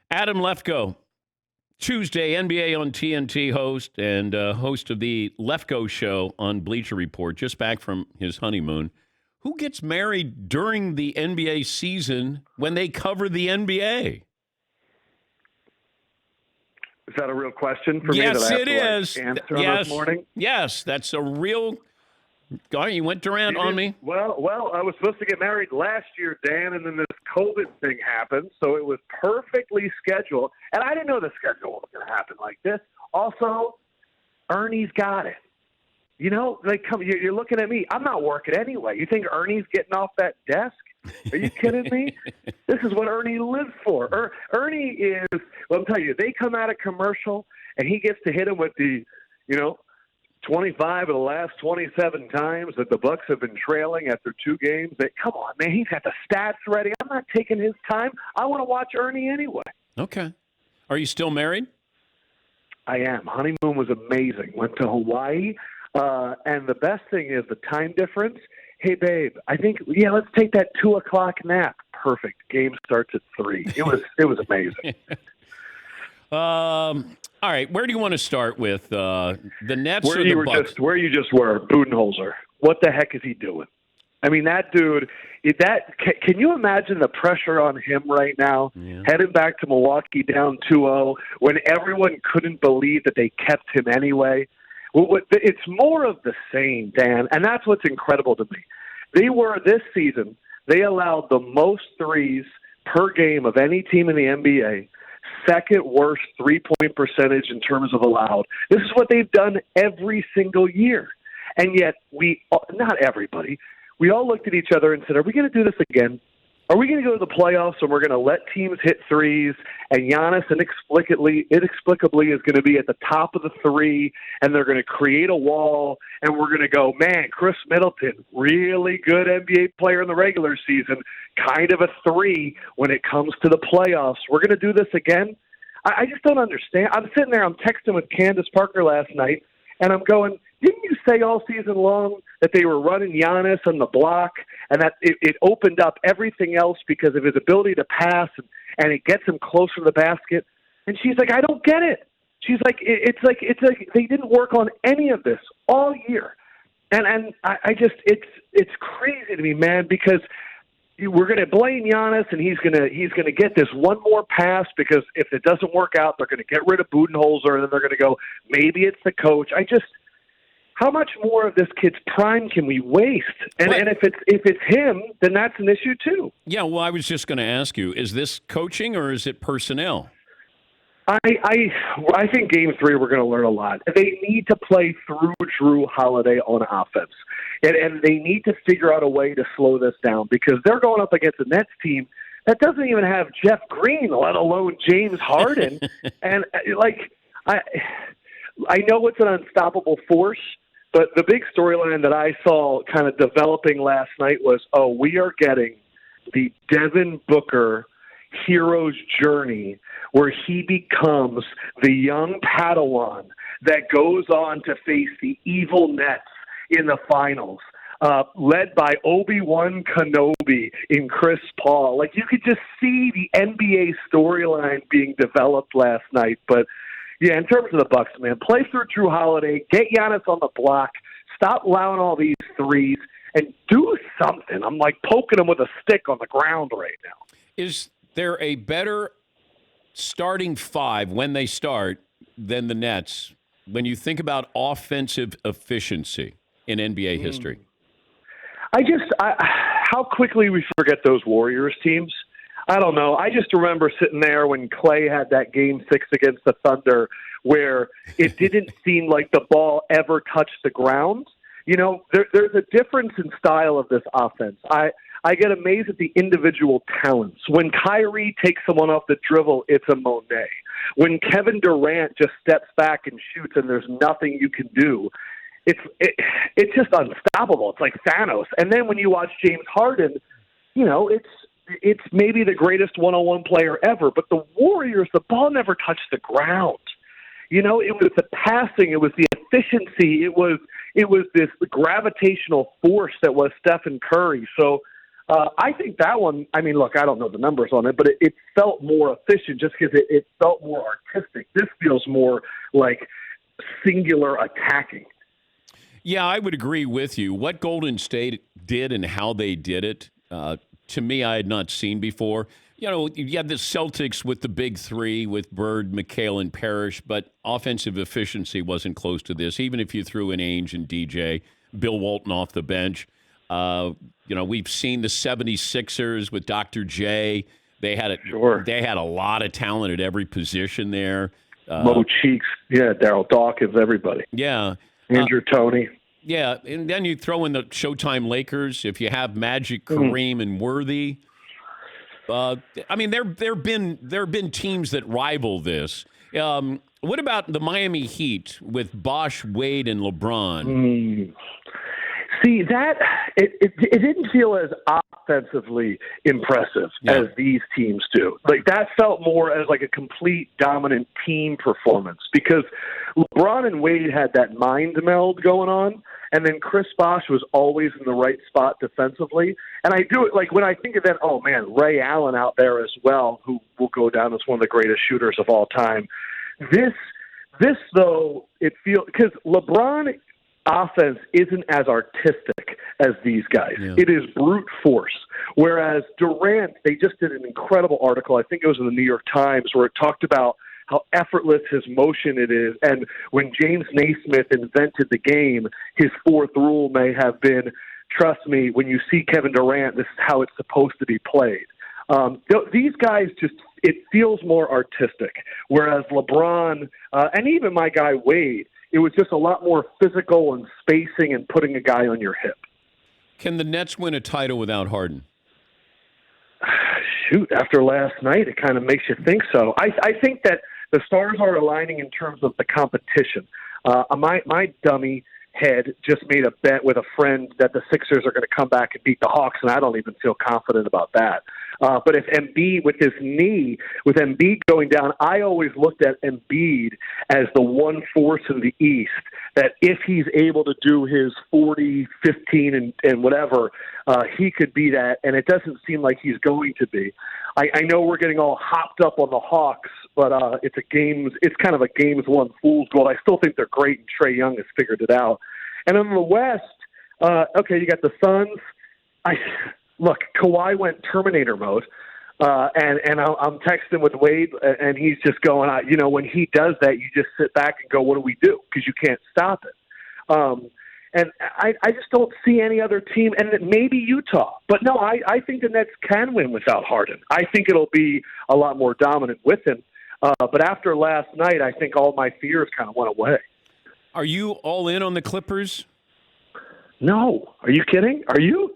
Adam Lefkoe, Tuesday NBA on TNT host and host of the Lefkoe Show on Bleacher Report, just back from his honeymoon. Who gets married during the NBA season when they cover the NBA? Is that a real question for yes, me that I have it to is. Answer Yes. on this morning? Yes, that's a real. God, you went Durant on me. Well, I was supposed to get married last year, Dan, and then this COVID thing happened, so it was perfectly scheduled. And I didn't know the schedule was going to happen like this. Also, Ernie's got it. You know, you're looking at me. I'm not working anyway. You think Ernie's getting off that desk? Are you kidding me? This is what Ernie lives for. Ernie is, well, I'm telling you, they come out of commercial, and he gets to hit him with the, 25 of the last 27 times that the Bucks have been trailing after two games. Come on, man, he's got the stats ready. I'm not taking his time. I want to watch Ernie anyway. Okay. Are you still married? I am. Honeymoon was amazing. Went to Hawaii. And the best thing is the time difference. Hey, babe, I think, let's take that 2:00 nap. Perfect. Game starts at 3. It was amazing. All right, where do you want to start with? The Nets or the Bucks? Where you just were, Budenholzer. What the heck is he doing? I mean, that dude, can you imagine the pressure on him right now, heading back to Milwaukee down 2-0, when everyone couldn't believe that they kept him anyway? It's more of the same, Dan, and that's what's incredible to me. This season, they allowed the most threes per game of any team in the NBA, second worst three-point percentage in terms of allowed. This is what they've done every single year. And yet, not everybody, we all looked at each other and said, are we going to do this again? Are we going to go to the playoffs and we're going to let teams hit threes and Giannis inexplicably is going to be at the top of the three and they're going to create a wall and we're going to go, man, Chris Middleton, really good NBA player in the regular season, kind of a three when it comes to the playoffs. We're going to do this again? I just don't understand. I'm sitting there, I'm texting with Candace Parker last night, and I'm going, didn't you say all season long that they were running Giannis on the block and that it opened up everything else because of his ability to pass and it gets him closer to the basket? And she's like, I don't get it. She's like, it's like they didn't work on any of this all year. And I just, it's crazy to me, man, because we're going to blame Giannis, and he's going to get this one more pass because if it doesn't work out, they're going to get rid of Budenholzer, and then they're going to go, maybe it's the coach. How much more of this kid's prime can we waste? And if it's him, then that's an issue too. Yeah, well, I was just going to ask you: is this coaching or is it personnel? I think Game 3 we're going to learn a lot. They need to play through Drew Holiday on offense, and they need to figure out a way to slow this down because they're going up against a Nets team that doesn't even have Jeff Green, let alone James Harden. And I know it's an unstoppable force, but the big storyline that I saw kind of developing last night was, we are getting the Devin Booker hero's journey where he becomes the young Padawan that goes on to face the evil Nets in the finals, led by Obi-Wan Kenobi in Chris Paul. Like, you could just see the NBA storyline being developed last night. But, yeah, in terms of the Bucks, man, play through Drew Holiday, get Giannis on the block, stop allowing all these threes, and do something. I'm like poking him with a stick on the ground right now. Is there a better starting five when they start than the Nets when you think about offensive efficiency in NBA history? How quickly we forget those Warriors teams. I don't know. I just remember sitting there when Clay had that Game 6 against the Thunder where it didn't seem like the ball ever touched the ground. There's a difference in style of this offense. I get amazed at the individual talents. When Kyrie takes someone off the dribble, it's a Monet. When Kevin Durant just steps back and shoots and there's nothing you can do, it's just unstoppable. It's like Thanos. And then when you watch James Harden, it's maybe the greatest one-on-one player ever. But the Warriors, the ball never touched the ground. It was the passing, it was the efficiency, it was this gravitational force that was Stephen Curry. So I think that one, I mean, look, I don't know the numbers on it, but it felt more efficient just because it felt more artistic. This feels more like singular attacking. Yeah, I would agree with you. What Golden State did and how they did it, to me, I had not seen before. You know, you had the Celtics with the big three with Bird, McHale, and Parrish, but offensive efficiency wasn't close to this. Even if you threw in Ainge and DJ, Bill Walton off the bench. You know, we've seen the 76ers with Dr. J. They had a lot of talent at every position there. Mo Cheeks, Daryl Dawkins, everybody. Yeah. Andrew Toney. Yeah, and then you throw in the Showtime Lakers. If you have Magic, Kareem, and Worthy, I mean, there have been teams that rival this. What about the Miami Heat with Bosh, Wade, and LeBron? See, that it didn't feel as offensively impressive as these teams do. Like, that felt more as like a complete dominant team performance because LeBron and Wade had that mind meld going on, and then Chris Bosh was always in the right spot defensively. And I do it like when I think of that, oh man, Ray Allen out there as well, who will go down as one of the greatest shooters of all time. This though, it feels because LeBron offense isn't as artistic as these guys. Yeah. It is brute force. Whereas Durant, they just did an incredible article, I think it was in the New York Times, where it talked about how effortless his motion it is. And when James Naismith invented the game, his fourth rule may have been, trust me, when you see Kevin Durant, this is how it's supposed to be played. These guys just, it feels more artistic. Whereas LeBron, and even my guy Wade, it was just a lot more physical and spacing and putting a guy on your hip. Can the Nets win a title without Harden? Shoot, after last night, it kind of makes you think so. I think that the stars are aligning in terms of the competition. My dummy head just made a bet with a friend that the Sixers are going to come back and beat the Hawks, and I don't even feel confident about that. But if Embiid, with his knee, with Embiid going down, I always looked at Embiid as the one force in the East, that if he's able to do his 40, 15, and whatever, he could be that, and it doesn't seem like he's going to be. I know we're getting all hopped up on the Hawks, but it's kind of a games one fool's gold. I still think they're great, and Trae Young has figured it out. And in the West, okay, you got the Suns. Look, Kawhi went Terminator mode, and I'm texting with Wade, and he's just going, when he does that, you just sit back and go, what do we do? Because you can't stop it. And I just don't see any other team, and maybe Utah. But no, I think the Nets can win without Harden. I think it'll be a lot more dominant with him. But after last night, I think all my fears kind of went away. Are you all in on the Clippers? No. Are you kidding? Are you?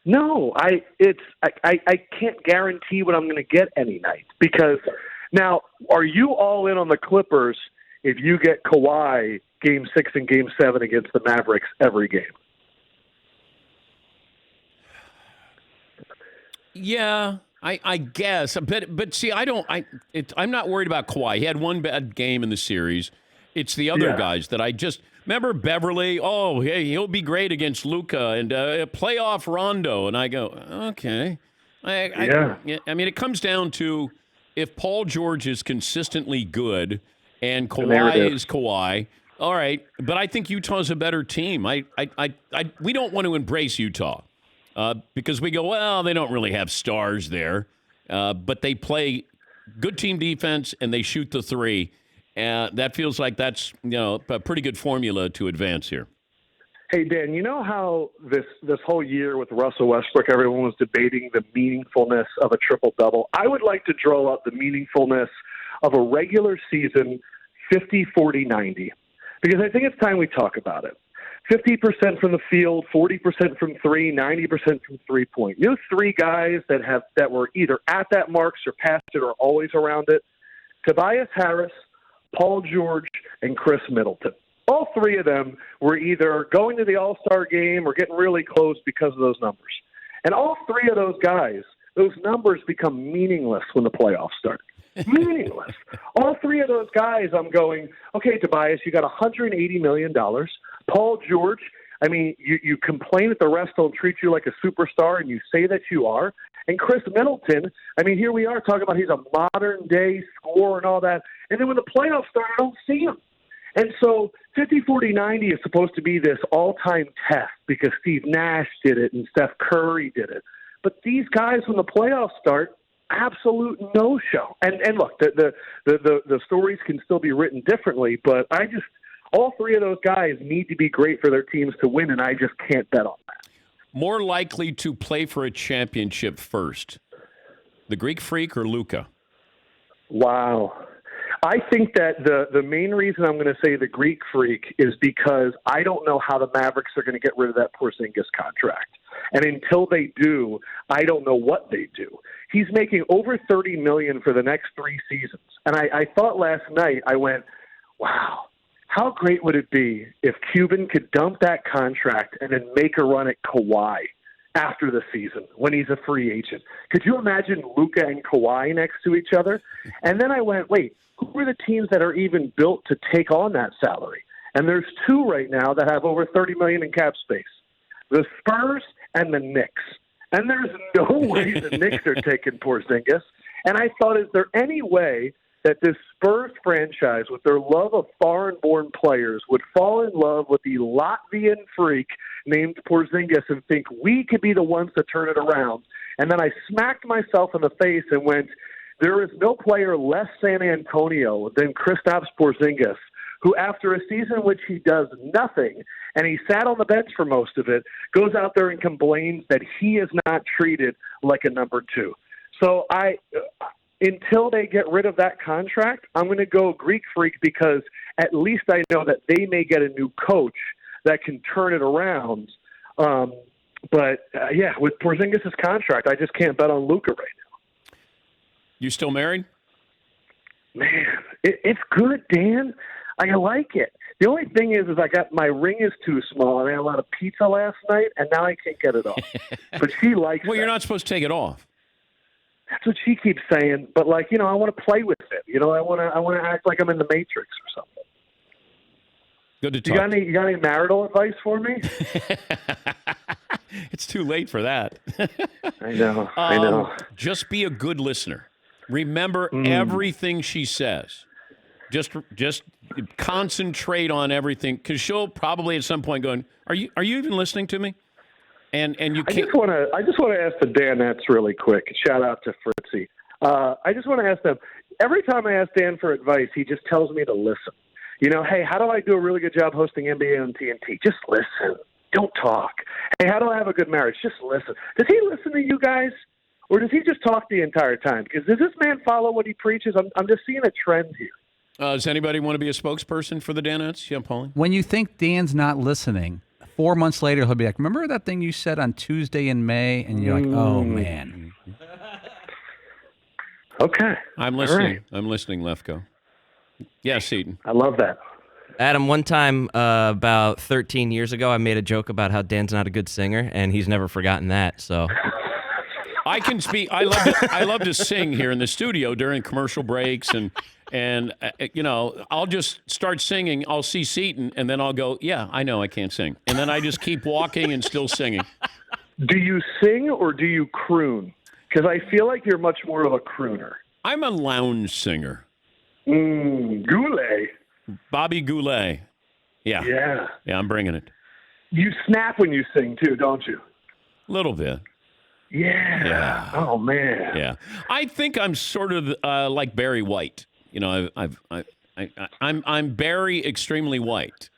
No, I can't guarantee what I'm going to get any night. Because now, are you all in on the Clippers if you get Kawhi Game 6 and Game 7 against the Mavericks every game? Yeah, I guess. But see, I'm not worried about Kawhi. He had one bad game in the series. It's the other guys that I just remember. Beverly, hey, he'll be great against Luka and playoff Rondo. And I go, okay. I mean, it comes down to if Paul George is consistently good and Kawhi is Kawhi. All right, but I think Utah's a better team. We don't want to embrace Utah because we go, well, they don't really have stars there, but they play good team defense and they shoot the three. That feels like that's a pretty good formula to advance here. Hey, Dan, you know how this whole year with Russell Westbrook, everyone was debating the meaningfulness of a triple-double? I would like to draw up the meaningfulness of a regular season 50, 40, 90, because I think it's time we talk about it. 50% from the field, 40% from three, 90% from three-point. You know, three guys that were either at that mark, surpassed it, or always around it. Tobias Harris, Paul George, and Chris Middleton. All three of them were either going to the All-Star game or getting really close because of those numbers. And all three of those guys, those numbers become meaningless when the playoffs start. Meaningless. All three of those guys, I'm going, okay, Tobias, you got $180 million. Paul George, I mean, you complain that the rest don't treat you like a superstar, and you say that you are. And Chris Middleton, I mean, here we are talking about he's a modern-day scorer and all that. And then when the playoffs start, I don't see him. And so 50, 40, 90 is supposed to be this all-time test because Steve Nash did it and Steph Curry did it. But these guys, when the playoffs start, absolute no-show. And look, the stories can still be written differently, but all three of those guys need to be great for their teams to win, and I just can't bet on that. More likely to play for a championship first, the Greek Freak or Luka? Wow. I think that the main reason I'm going to say the Greek Freak is because I don't know how the Mavericks are going to get rid of that Porzingis contract. And until they do, I don't know what they do. He's making over $30 million for the next 3 seasons. And I thought last night, I went, wow, how great would it be if Cuban could dump that contract and then make a run at Kawhi after the season when he's a free agent? Could you imagine Luka and Kawhi next to each other? And then I went, wait, who are the teams that are even built to take on that salary? And there's 2 right now that have over $30 million in cap space, the Spurs and the Knicks. And there's no way the Knicks are taking Porzingis. And I thought, is there any way that this Spurs franchise, with their love of foreign-born players, would fall in love with the Latvian freak named Porzingis and think we could be the ones to turn it around? And then I smacked myself in the face and went, there is no player less San Antonio than Kristaps Porzingis, who after a season in which he does nothing, and he sat on the bench for most of it, goes out there and complains that he is not treated like a number 2. So until they get rid of that contract, I'm going to go Greek Freak because at least I know that they may get a new coach that can turn it around. But with Porzingis' contract, I just can't bet on Luka right now. You still married? Man, it's good, Dan. I like it. The only thing is I got my ring is too small, and I had a lot of pizza last night, and now I can't get it off. But she likes it. Well, you're not supposed to take it off. That's what she keeps saying. But I want to play with it. I want to act like I'm in the Matrix or something. Good to talk. You got any marital advice for me? It's too late for that. I know. Just be a good listener. Remember everything she says. Just concentrate on everything, because she'll probably at some point going, Are you even listening to me? And you can't. I just want to ask the Danettes really quick. Shout out to Fritzy. I just want to ask them. Every time I ask Dan for advice, he just tells me to listen. Hey, how do I do a really good job hosting NBA on TNT? Just listen. Don't talk. Hey, how do I have a good marriage? Just listen. Does he listen to you guys? Or does he just talk the entire time? Because does this man follow what he preaches? I'm just seeing a trend here. Does anybody want to be a spokesperson for the Danettes? Yeah, Pauline? When you think Dan's not listening, 4 months later, he'll be like, remember that thing you said on Tuesday in May? And you're like, oh, man. Okay. I'm listening. Right. I'm listening, Lefkoe. Yes, Eaton. I love that. Adam, one time about 13 years ago, I made a joke about how Dan's not a good singer, and he's never forgotten that. So I can speak. I love to sing here in the studio during commercial breaks, and I'll just start singing. I'll see Seaton, and then I'll go, yeah, I know I can't sing, and then I just keep walking and still singing. Do you sing or do you croon? Because I feel like you're much more of a crooner. I'm a lounge singer. Goulet. Bobby Goulet. Yeah. Yeah, I'm bringing it. You snap when you sing, too, don't you? A little bit. Yeah. Oh, man. Yeah. I think I'm sort of like Barry White. I'm Barry extremely white.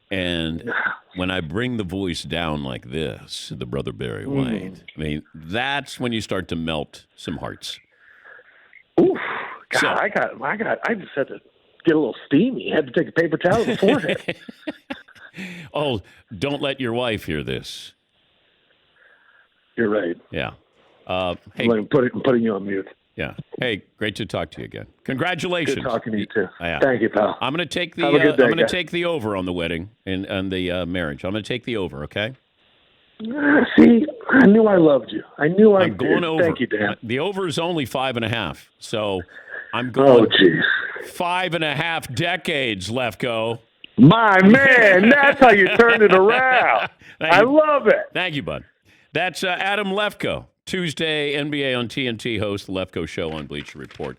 And when I bring the voice down like this, the brother Barry White, I mean, that's when you start to melt some hearts. Oof. God, I just had to get a little steamy. I had to take a paper towel to the forehead. Oh, don't let your wife hear this. You're right. Yeah. Hey, I'm putting you on mute. Yeah. Hey, great to talk to you again. Congratulations. Good talking to you too. Yeah. Thank you, pal. I'm going to take the Have a good day, I'm going to guys. take the over on the wedding and the marriage. I'm going to take the over. Okay. See, I knew I loved you. I knew I I'm going did. over. Thank you, Dan. The over is only 5.5, so I'm going. Oh, jeez. 5.5 decades, Lefkoe. My man, that's how you turn it around. I love it. Thank you, bud. That's Adam Lefkoe, Tuesday NBA on TNT host, the Lefkoe Show on Bleacher Report.